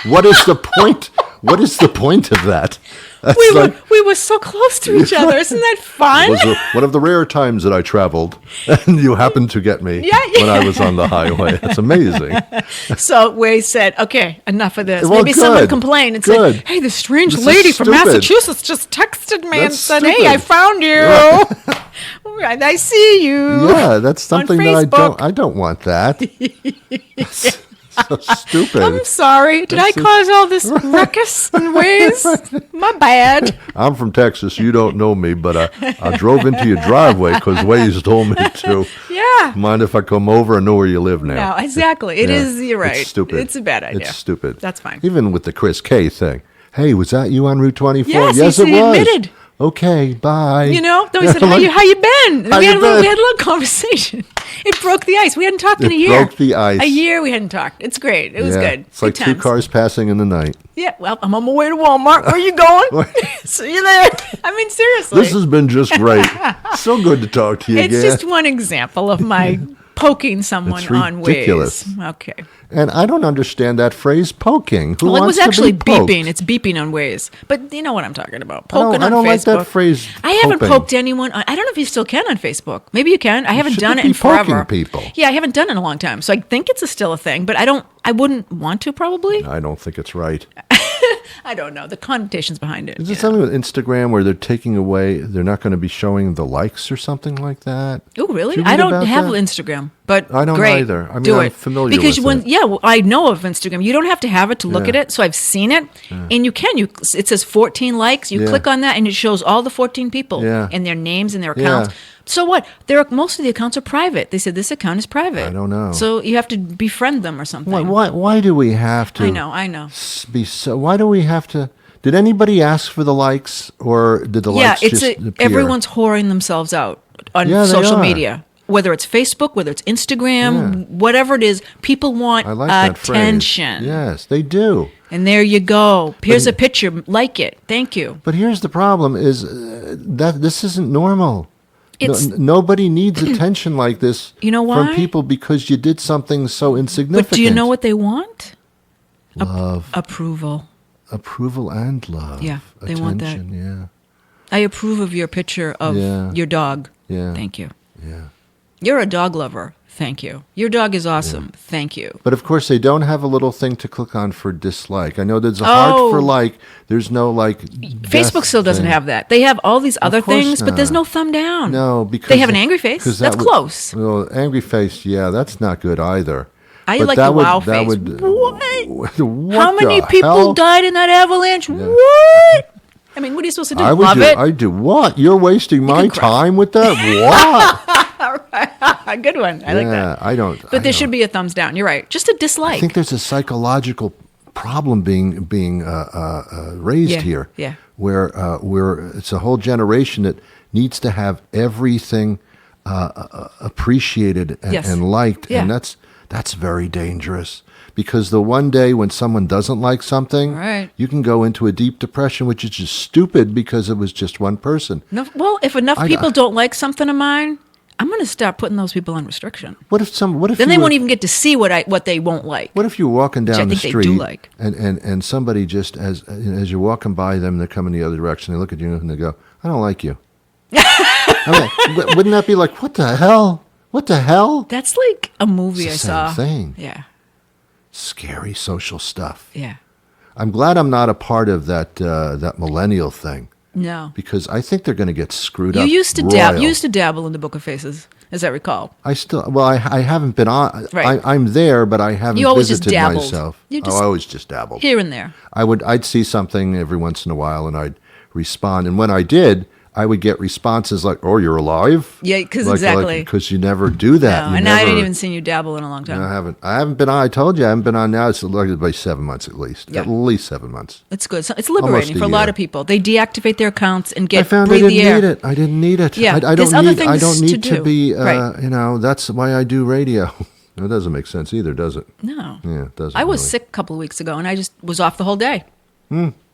what is the point? What is the point of that? We were so close to each other. Isn't that fun? It was one of the rare times that I traveled, and you happened to get me when I was on the highway. That's amazing. So Waze said, okay, enough of this. Well, Maybe someone complained and said, hey, this strange lady from Massachusetts just texted me and said, hey, I found you. I see you. Yeah, that's something that I don't want that. So stupid. I'm sorry. Did I cause all this ruckus and Waze? My bad. I'm from Texas. You don't know me, but I drove into your driveway because Waze told me to. Yeah. Mind if I come over? I know where you live now. No, exactly. It is. You're right. It's stupid. It's a bad idea. It's stupid. That's fine. Even with the Chris K thing. Hey, was that you on Route 24? Yes, it he was. admitted. Okay, bye. You know, then we said, how you been? We had a little conversation. It broke the ice. We hadn't talked in a year. It broke the ice. A year we hadn't talked. It's great. It was good. It's like two cars passing in the night. Yeah, well, I'm on my way to Walmart. Where are you going? See you there. I mean, seriously. This has been just great. So good to talk to you again. It's just one example of my poking someone on ridiculous. Waze. Okay. And I don't understand that phrase, poking. Who Well, it wants was actually to be poked? beeping. It's beeping on Waze. But you know what I'm talking about. Poking I don't on like Facebook. that phrase, I haven't poking. poked anyone. I don't know if you still can on Facebook. Maybe you can. I haven't shouldn't done it be in forever. poking people. Yeah, I haven't done it in a long time. So I think it's still a thing. But I wouldn't want to probably. I don't think it's right. I don't know. The connotations behind it. Is it something with Instagram where they're taking away, they're not going to be showing the likes or something like that? Oh, really? Did you I read don't about have that? Instagram, but I don't great. either. I mean, Do I'm it. familiar because with it. I know of Instagram. You don't have to have it to look at it. So I've seen it, and you can. It says 14 likes. You click on that, and it shows all the 14 people and their names and their accounts. Yeah. So what? Most of the accounts are private. They said this account is private. I don't know. So you have to befriend them or something. Why do we have to? I know. Why do we have to? Did anybody ask for the likes, or did the likes just appear? Everyone's whoring themselves out on social media. Whether it's Facebook, whether it's Instagram, whatever it is, people want attention. Yes, they do. And there you go. Here's a picture. Like it. Thank you. But here's the problem: is that this isn't normal. It's nobody needs attention like this. You know why? From people because you did something so insignificant. But do you know what they want? Love, approval. Approval and love. Yeah, they want that. Yeah. I approve of your picture of your dog. Yeah. Thank you. Yeah. You're a dog lover. Thank you. Your dog is awesome. Thank you. But of course, they don't have a little thing to click on for dislike. I know there's a heart for like. There's no like. Facebook still doesn't have that. They have all these other things, but there's no thumb down. No, because they have an angry face. That's close. Well, angry face, yeah, that's not good either. I but like that the wow face. What How many people hell? died in that avalanche? Yeah. What? I mean, what are you supposed to do? Love it? I do what? You're wasting my time with that? What? All right. Good one. I like that. I don't. But there should be a thumbs down. You're right. Just a dislike. I think there's a psychological problem being raised here. Yeah. Where it's a whole generation that needs to have everything appreciated and liked, and that's very dangerous. Because the one day when someone doesn't like something, you can go into a deep depression, which is just stupid because it was just one person. No, well, if enough people don't like something of mine, I'm going to start putting those people on restriction. What if then they won't even get to see what they won't like? What if you're walking down the street they do like. and somebody just as you're walking by them, they're coming the other direction, they look at you and they go, "I don't like you." Wouldn't that be like, what the hell? What the hell? That's like a movie it's the I saw. Same thing. Yeah. Scary social stuff. Yeah. I'm glad I'm not a part of that millennial thing. No. Because I think they're going to get screwed up. You used to dabble in the Book of Faces, as I recall. I haven't been on. Right. I'm there, but I haven't visited myself. I always just dabbled. Here and there. I'd see something every once in a while, and I'd respond. And when I did, I would get responses like, "Oh, you're alive?" Yeah, exactly. Because you never do that. No, and I didn't even see you dabble in a long time. No, I haven't been on. I told you I haven't been on now. It's like about 7 months at least. Yeah. At least 7 months. It's good. It's liberating for a lot of people. They deactivate their accounts and I found breathe the air. I didn't need it. Yeah, I don't need to do. be. Right. That's why I do radio. It doesn't make sense either, does it? No. Yeah, it doesn't. I was sick a couple of weeks ago, and I just was off the whole day.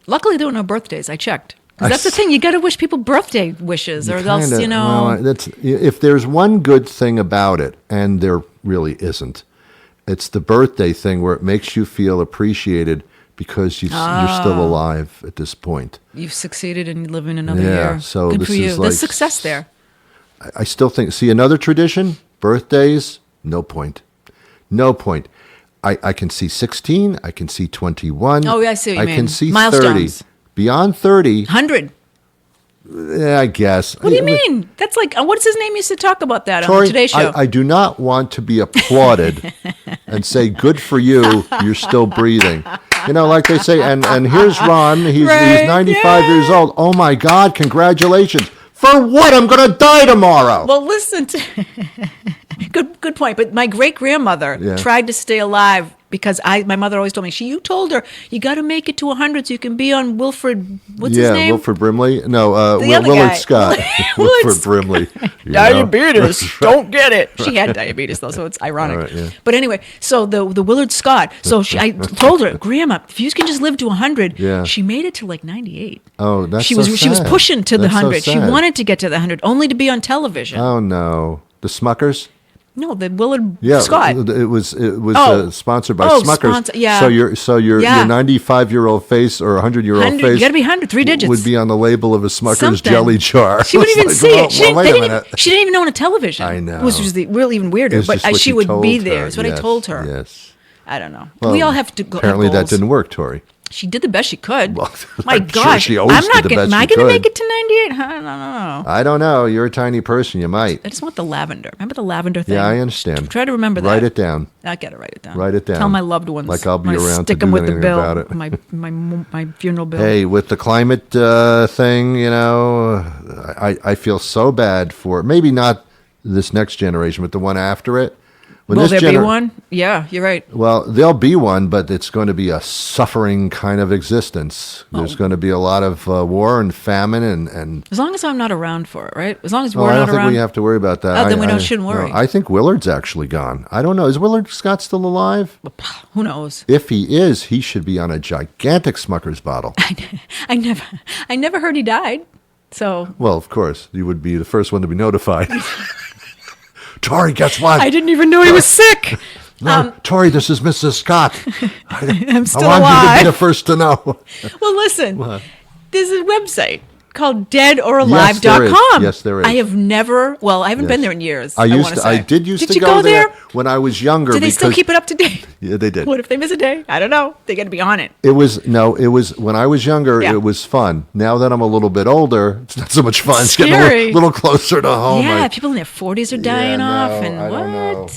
Luckily, there were no birthdays. I checked. That's the thing. You got to wish people birthday wishes, or else, that's if there's one good thing about it, and there really isn't. It's the birthday thing where it makes you feel appreciated because you're still alive at this point. You've succeeded in living another year. So good this for you. is There's success there. I still think. See, another tradition: birthdays. No point. No point. I can see 16. I can see 21. Oh, yeah, I see what you mean. I can see Milestones. 30. Beyond 30. 100. Yeah, I guess. What do you mean? That's like, what's his name used to talk about that Tori, on the Today Show? I do not want to be applauded and say, good for you, you're still breathing. Like they say, and here's Ron, he's 95 years old. Oh my God, congratulations. For what? I'm going to die tomorrow. Well, listen to... Good point. But my great-grandmother tried to stay alive because my mother always told me, you told her, you got to make it to 100 so you can be on Wilfred, what's his name? Wilfred Brimley? No, Willard guy. Scott. Wilfred Brimley. Diabetes. Don't get it. She had diabetes, though, so it's ironic. Right, But anyway, so the Willard Scott, so I told her, Grandma, if you can just live to 100, she made it to like 98. Oh, that's she so was She was sad. pushing to the That's so 100. She sad. wanted to get to the 100, only to be on television. Oh, no. The Smuckers? No, the Willard Scott. It was sponsored by Smuckers. So your 95-year-old face or 100-year-old face. You got to be 100, 3 digits. Would be on the label of a Smucker's Something. jelly jar. She wouldn't even see it. She didn't even know on a television. I know. Which was really even weirder. It's But just what she you would told be her. there. Is what I told her. Yes. I don't know. Well, we all have to go. Apparently have that goals. didn't work, Tori. She did the best she could. Well, My I'm sure gosh, she always I'm not did the gonna. best Am I she going to could. make it to 98? I don't know. I don't know. You're a tiny person. You might. I just want the lavender. Remember the lavender thing? Yeah, I understand. Try to remember that. Write it down. I got to write it down. Write it down. Tell my loved ones. Like I'll be around stick to them do with the anything bill. about it. My funeral bill. Hey, with the climate thing, I feel so bad for maybe not this next generation, but the one after it. Will there be one? Yeah, you're right. Well, there'll be one, but it's going to be a suffering kind of existence. There's going to be a lot of war and famine and as long as I'm not around for it, right? As long as well, we're I not don't think around. we have to worry about that. Then we shouldn't worry. No, I think Willard's actually gone. I don't know. Is Willard Scott still alive? Who knows? If he is, he should be on a gigantic Smucker's bottle. I never heard he died. So Well, of course, you would be the first one to be notified. Tori, guess what? I didn't even know he was sick. No, Tori, this is Mrs. Scott. I'm still I want you to alive. be the first to know. Well, listen, What? there's a website called deadoralive.com. Yes, there is. I have never, I haven't been Yes. there in years. I did Did to you go there there? when I was younger. Do they still because- keep it up to date? Yeah, they did. What if they miss a day? I don't know. They got to be on it. It was when I was younger. Yeah. It was fun. Now that I'm a little bit older, it's not so much fun. It's getting Scary. little closer to home. Yeah, people in their 40s are dying off, and I what? don't know.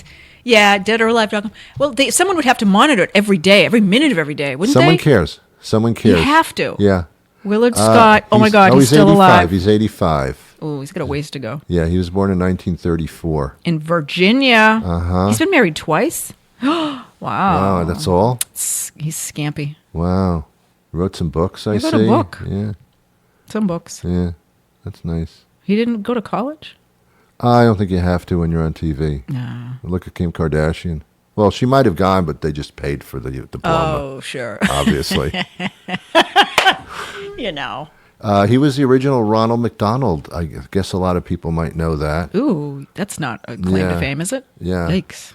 Yeah, deadoralive.com. Well, someone would have to monitor it every day, every minute of every day, wouldn't Someone they? cares. Someone cares. You have to. Yeah. Willard Scott. Oh my God, he's still 85. alive. He's 85. Oh, he's got a ways to go. Yeah, he was born in 1934. In Virginia. Uh-huh. He's been married twice. Wow. Wow, that's all? He's scampy. Wow. Wrote some books, I He see. wrote a book. Yeah, Some books. yeah. That's nice. He didn't go to college? I don't think you have to when you're on TV. No. Look at Kim Kardashian. Well, she might have gone, but they just paid for the diploma, Oh, sure. obviously. You know. He was the original Ronald McDonald. I guess a lot of people might know that. Ooh, that's not a claim Yeah. to fame, is it? Yeah. Yikes.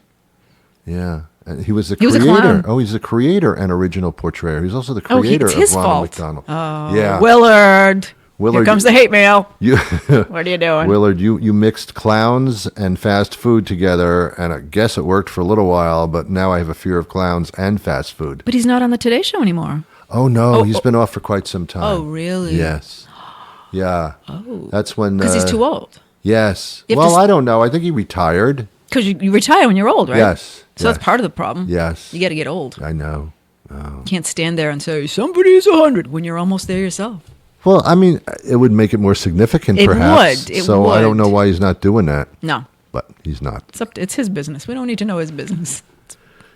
Yeah. And he was the He was a creator. clown. Oh, he's the creator and original portrayer. He's also the Oh, creator it's his of Ronald fault. McDonald. Oh, yeah. Willard. Here Willard, comes the hate mail. You, What are you doing? Willard, you mixed clowns and fast food together, and I guess it worked for a little while, but now I have a fear of clowns and fast food. But he's not on the Today Show anymore. Oh, no, Oh, he's oh. been off for quite some time. Oh, really? Yes. Yeah. Oh. That's when... Because he's too old. Yes. You have Well, to I don't know. I think he retired. Because you retire when you're old, right? Yes. So yes. that's part of the problem. Yes. You got to get old. I know. You can't stand there and say, somebody's 100 when you're almost there yourself. Well, I mean, it would make it more significant, It perhaps. would. It so I don't would. know why he's not doing that, No. but he's not. It's his business. We don't need to know his business.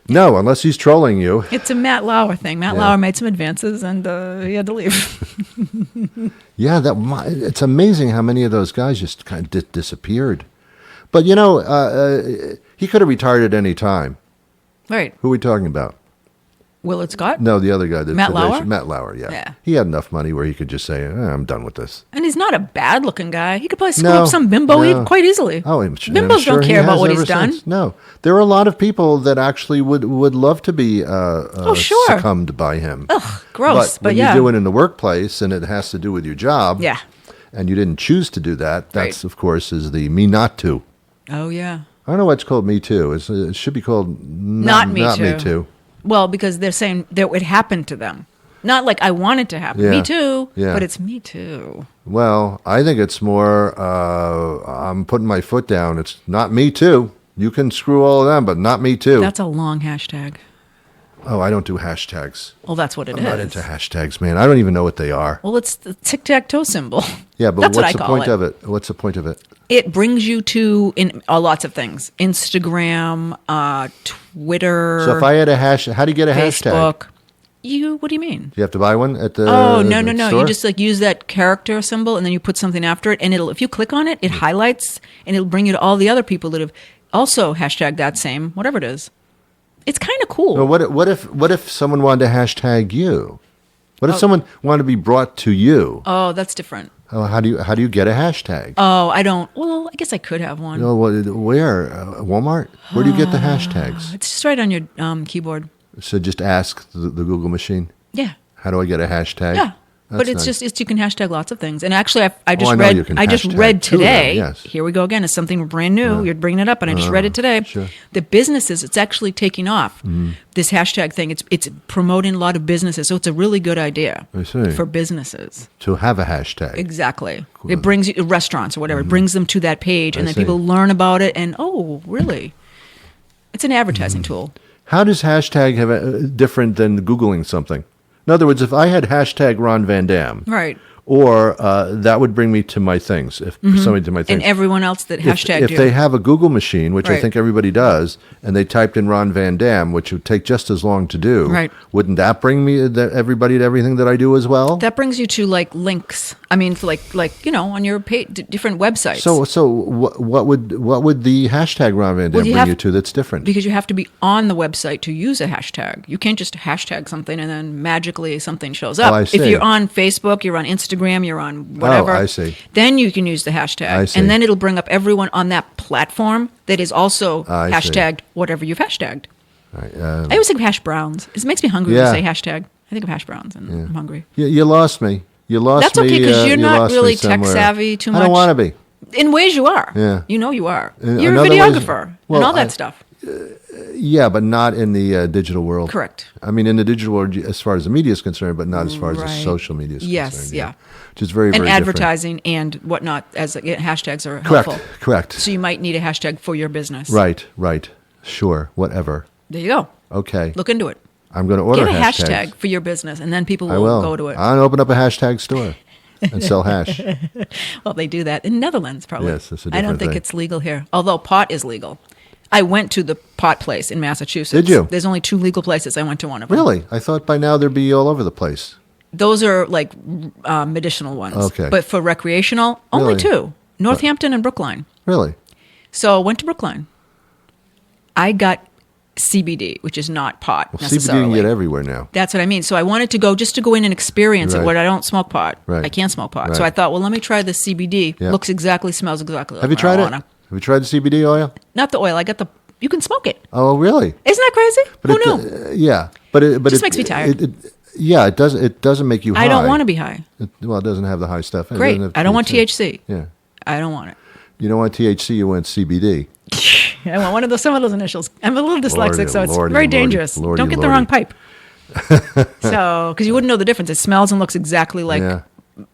No, unless he's trolling you. It's a Matt Lauer thing. Matt Yeah. Lauer made some advances, and he had to leave. Yeah, it's amazing how many of those guys just kind of disappeared. But, he could have retired at any time. Right. Who are we talking about? Willard Scott? No, the other guy. Matt Lauer? Matt Lauer, yeah. Yeah. He had enough money where he could just say, I'm done with this. And he's not a bad-looking guy. He could probably screw No, up some bimbo no. quite easily. Oh, Bimbos sure don't he care about has what ever he's done. since. No. There are a lot of people that actually would love to be sure. succumbed by him. Ugh, gross. But when yeah. you do it in the workplace and it has to do with your job, Yeah. and you didn't choose to do that, that's, Right. of course, is the me not to. Oh, yeah. I don't know why it's called Me Too. It should be called Not Me Me Too. Too. Well, because they're saying that it happened to them. Not like I want it to happen. Yeah. Me too. Yeah. But it's me too. Well, I think it's more, I'm putting my foot down. It's not me too. You can screw all of them, but not me too. That's a long hashtag. Oh, I don't do hashtags. Well, that's what it is. I'm not into hashtags, man. I don't even know what they are. Well, it's the tic-tac-toe symbol. Yeah, but That's what what's I the call point it. of it? What's the point of it? It brings you to lots of things. Instagram, Twitter, So if I had a hash, how do you get a hashtag? Facebook. What do you mean? Do you have to buy one at the Oh, no. the You store? just use that character symbol and then you put something after it. And if you click on it, it highlights and it'll bring you to all the other people that have also hashtagged that same, whatever it is. It's kind of cool. Well, what if someone wanted to hashtag you? What if someone wanted to be brought to you? Oh, that's different. Oh, how do you get a hashtag? Oh, I don't. Well, I guess I could have one. Where? Walmart? Where do you get the hashtags? It's just right on your keyboard. So just ask the Google machine. Yeah. How do I get a hashtag? Yeah. But That's it's nice. just you can hashtag lots of things. And actually, I just I know you can I just hashtag read too, though, today. yes. Here we go again. It's something brand new. You're bringing it up, and I just read it today. Sure. The businesses, it's actually taking off. This hashtag thing. It's promoting a lot of businesses, so it's a really good idea I see. for businesses. To have a hashtag. Exactly. It brings you restaurants or whatever. It brings them to that page, and I then see. people learn about it. And oh, really? It's an advertising tool. How does hashtag have different than Googling something? In other words, if I had hashtag Ron Van Dam, Right. or that would bring me to my things. If somebody to my things, And everyone else that if, hashtagged if you. they have a Google machine, which I Right. think everybody does, and they typed in Ron Van Dam, which would take just as long to do, Right. wouldn't that bring me everybody to everything that I do as well? That brings you to links. I mean, for on your different websites. So what would the hashtag Ron Van Dam Well, you bring have- you to that's different? because you have to be on the website to use a hashtag. You can't just hashtag something and then magically something shows up. Oh, I If see. you're on Facebook, you're on Instagram, Instagram, you're on whatever. I see. Then you can use the hashtag. I see. And then it'll bring up everyone on that platform that is also I see. hashtagged whatever you've hashtagged. Right, I always think of hash browns. It makes me hungry Yeah. to say hashtag. I think of hash browns and I'm hungry. You lost me. You lost That's me. okay because you're you not lost really me tech somewhere. savvy too much. I don't want to be. In ways you are. Yeah. You know you are. In You're a other ways- videographer well, and all that stuff. Yeah, but not in the digital world. Correct. I mean, in the digital world, as far as the media is concerned, but not as far as the Right. social media is Yes, concerned. yeah. Which is very, And very different. advertising and whatnot as hashtags are Correct. helpful. Correct. So you might need a hashtag for your business. Right. Sure. Whatever. There you go. Okay. Look into it. I'm going to order Get a hashtags. hashtag for your business, and then people I will will go to it. I'll open up a hashtag store and sell hash. Well, they do that in Netherlands, probably. Yes, that's a I don't different think thing. it's legal here, although pot is legal. I went to the pot place in Massachusetts. Did you? There's only 2 legal places. I went to one of them. Really? I thought by now they'd be all over the place. Those are like medicinal ones. Okay. But for recreational, only Really? 2. Northampton and Brookline. Really? So I went to Brookline. I got CBD, which is not pot Well, CBD you necessarily. can get everywhere now. That's what I mean. So I wanted to go just to go in and experience it. Right. Where I don't smoke pot. Right. I can't smoke pot. Right. So I thought, well, let me try the CBD. Yeah. Looks exactly, smells exactly like Have you tried it? marijuana. Have you tried the CBD oil? Not the oil. I got the. You can smoke it. Oh, really? Isn't that crazy? Who it, knew? Yeah, but it Just makes me tired. Yeah, it doesn't. It doesn't make you high. I don't want to be high. Well, it doesn't have the high stuff. It Great. doesn't have I don't want THC. Yeah, I don't want it. you don't want THC. You want CBD. I want one of those. Some of those initials. I'm a little dyslexic, Lordy, so it's lordy, very lordy, dangerous. lordy, Don't get the lordy. wrong pipe. So, because you wouldn't know the difference. It smells and looks exactly like Yeah.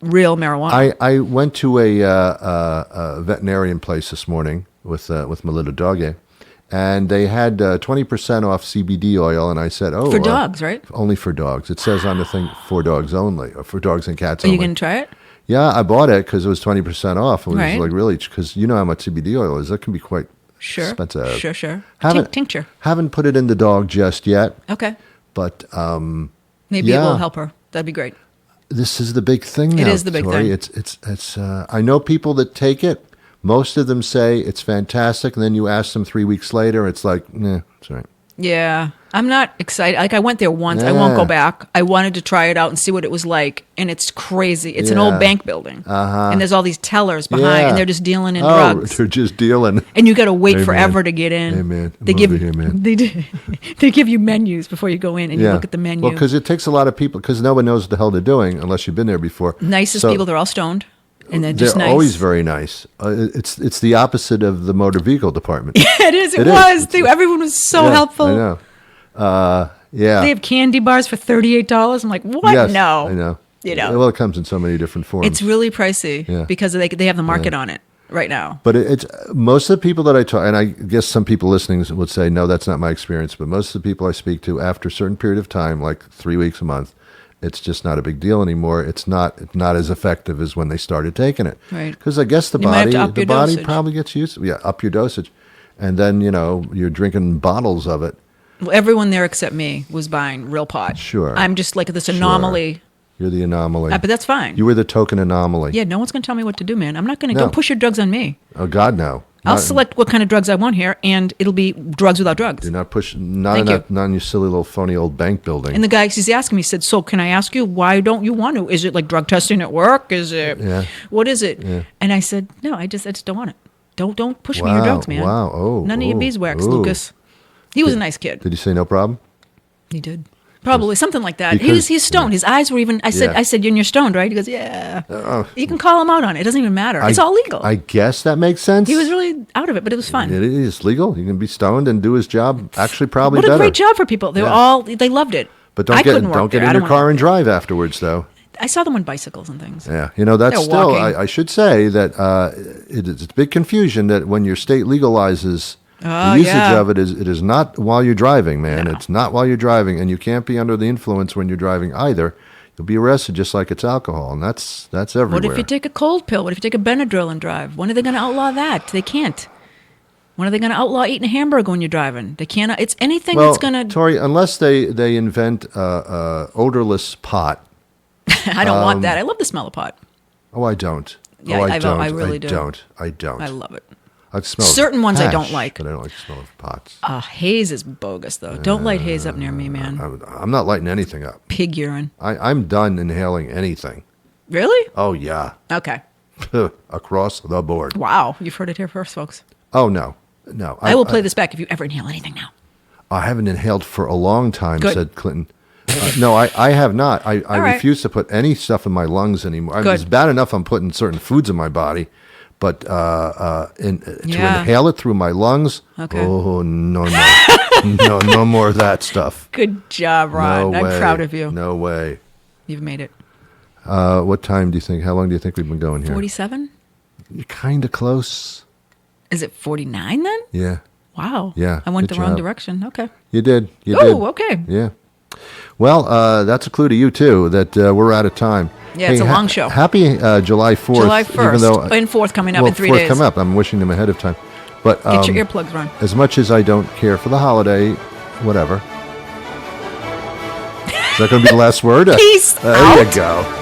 real marijuana. I went to a veterinarian place this morning with my little doggy, and they had 20% off CBD oil, and I said, "Oh, For dogs, right? Only for dogs." It says on the thing for dogs only, or for dogs and cats Are you only. going to try it? Yeah, I bought it because it was 20% off. It was Right. like really because you know how much CBD oil is. That can be quite Sure. expensive. Sure. Haven't Tincture. Haven't put it in the dog just yet, Okay. but Maybe it Yeah. will help her. That'd be great. this is the big thing now. It is the big Tori. thing. It's. I know people that take it. Most of them say it's fantastic, and then you ask them 3 weeks later, it's like, nah, it's all right. Yeah. I'm not excited. Like, I went there once. I won't Yeah. go back. I wanted to try it out and see what it was like. And it's crazy. It's an Yeah. old bank building. Uh-huh. And there's all these tellers behind, Yeah. and they're just dealing in Oh, drugs. they're just dealing. And you got to wait Amen. forever to get in. Amen. They I'm give over here, man. They do, they give you menus before you go in, and you look at the menu. Well, because it takes a lot of people, because no one knows what the hell they're doing unless you've been there before. Nicest So people, they're all stoned, and they're just they're nice. always very nice. It's the opposite of the motor vehicle department. It is. It It is. was. Everyone was so Yeah, helpful. I know. Yeah. They have candy bars for $38. I'm like, what? Yes, No. I know. You know. Well, it comes in so many different forms. It's really pricey Yeah. because they have the market on it right now. But it's most of the people that I talk, and I guess some people listening would say, no, that's not my experience. But most of the people I speak to, after a certain period of time, like 3 weeks, a month, it's just not a big deal anymore. It's not as effective as when they started taking it. Right. Because I guess the You might have body, to up the your body dosage. probably gets used. Yeah, up your dosage, and then you're drinking bottles of it. Well, everyone there except me was buying real pot. Sure. I'm just like this anomaly. You're the anomaly. But that's fine. You were the token anomaly. Yeah, no one's going to tell me what to do, man. I'm not going to No. Don't push your drugs on me. Oh God, no. I'll Not- select what kind of drugs I want here, and it'll be drugs without drugs. You're not pushing. Not Thank in you. that, not in your silly little phony old bank building. And the guy, he's asking me, he said, so can I ask you, why don't you want to? Is it like drug testing at work? Is it, Yeah. what is it? Yeah. And I said, no, I just don't want it. Don't push me your drugs, man. Wow. Oh. None of your oh, beeswax, oh. Lucas. He was a nice kid. Did he say no problem? He did. Probably something like that. Because- He's stoned. His eyes were even. I Yeah. said, you're stoned, right? He goes, yeah. You can call him out on it. It doesn't even matter. It's all legal. I guess that makes sense. He was really out of it, but it was fun. It is legal. You can be stoned and do his job. Actually, probably What better. a great job for people. They were Yeah. they loved it. But I don't couldn't work get there. I in don't your car wanna- and drive afterwards, though. I saw them on bicycles and things. Yeah, that's They're still. walking. I should say that it's a big confusion that when your state legalizes Oh, the usage yeah. of it is not while you're driving, man. No. It's not while you're driving, and you can't be under the influence when you're driving either. You'll be arrested just like it's alcohol, and that's everywhere. What if you take a cold pill? What if you take a Benadryl and drive? When are they going to outlaw that? They can't. When are they going to outlaw eating a hamburger when you're driving? They can't. It's anything well, that's going to. Tori, unless they invent odorless pot. I don't want that. I love the smell of pot. Oh, I don't. Yeah, oh, I don't. I really do. I don't. I love it. I smell Certain ones I hash, don't like. but I don't like the smell of pots. Haze is bogus, though. Don't light haze up near me, man. I'm not lighting anything up. Pig urine. I'm done inhaling anything. Really? Oh, yeah. Okay. Across the board. Wow. You've heard it here first, folks. Oh, no. No. I will play this back if you ever inhale anything now. I haven't inhaled for a long time, Good. said Clinton. No, I have not. I right. refuse to put any stuff in my lungs anymore. I mean, Good. it's bad enough I'm putting certain foods in my body, but to inhale it through my lungs, Okay. oh, no. No more of that stuff. Good job, Ron. No I'm way. proud of you. No way. You've made it. What time do you think? How long do you think we've been going here? 47? You're kind of close. Is it 49 then? Yeah. Wow. Yeah, I went good the wrong job. direction. Okay. You did. You Oh, did. okay. Yeah. Well, that's a clue to you, too, that we're out of time. Yeah, it's a long show. Happy July 4th. July even 1st. though, And 4th coming up well, in 3 4th days. coming up. I'm wishing them ahead of time. But Get your earplugs, Ron. as much as I don't care for the holiday, whatever. Is that going to be the last word? Peace There out. you go.